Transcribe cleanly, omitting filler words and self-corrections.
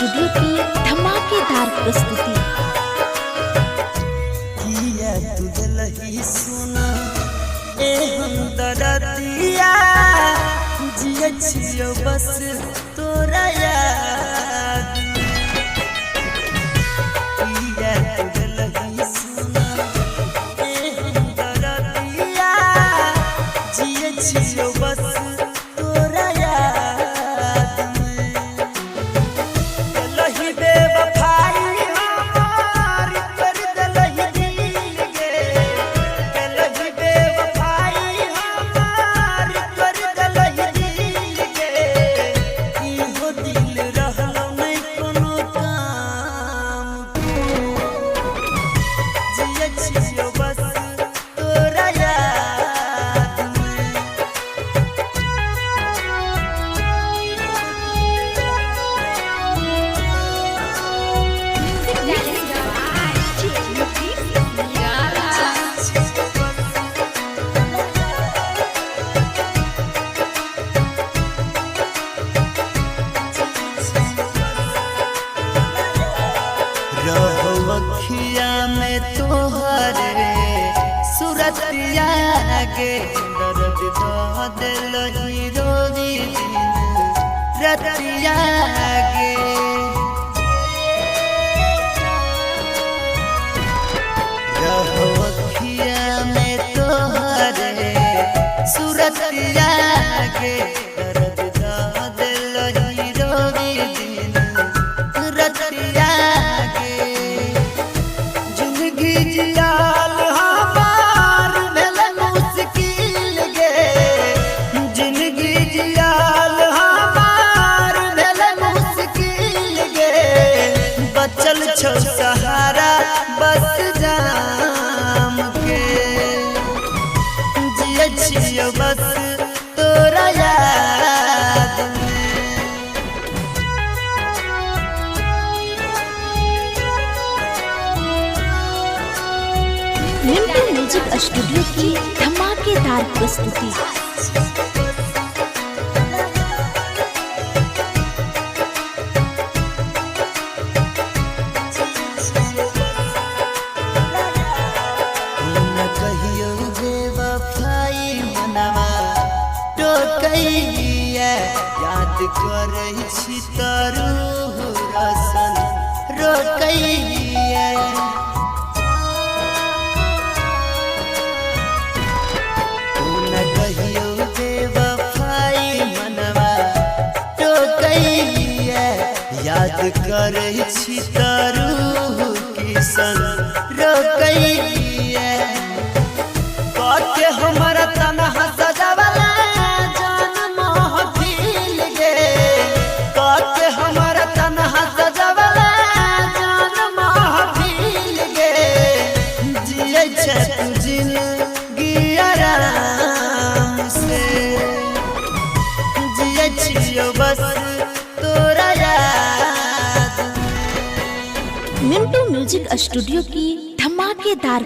Studio की धमाकेदार प्रस्तुति। किया तुझलही सुना ए हम दरदिया जिया छियो बस तोरा याद। किया तुझलही सुना ए हम दरदिया जिया छियो बस तोरा याद में। लही बेवफाई हमार कर दलही दिल गे, लही बेवफाई हमार कर दलही दिल गे। इहो दिल रहलो नहीं कोनो काम जिया छियो बस तोरा याद में। रहो अखिया में तोहरे सूरतिया गे, दर्द दिलही रोवी रतिया गे। रहो अखिया में तोहरे सूरतिया गे, दर्द दिलही रोवी रतिया गे। जिंदगी जियाल हमार भेल मुश्किल गे, जिंदगी जियाल हमार भेल मुश्किल गे। बचल छौ सहारा बस जाम के, जिया छियो बस तोरा याद में। मिंटू म्यूजिक स्टूडियो की धमाकेदार प्रस्तुति। न कहियो बेवफाई मनवा टोकैया, याद करै छी तरू रसन रोकैया। न कहियो बेवफाई मनवा टोकैया, याद करै छी तरू किसन रोकैया। के हमारा तनहा सजावला जान महफिल गे, के हमारा तनहा सजावला जान महफिल गे। जियै छै तू जिंदगी आराम से, जियै छियो बस तोरा याद में। मिंटू म्यूजिक स्टूडियो की धमाकेदार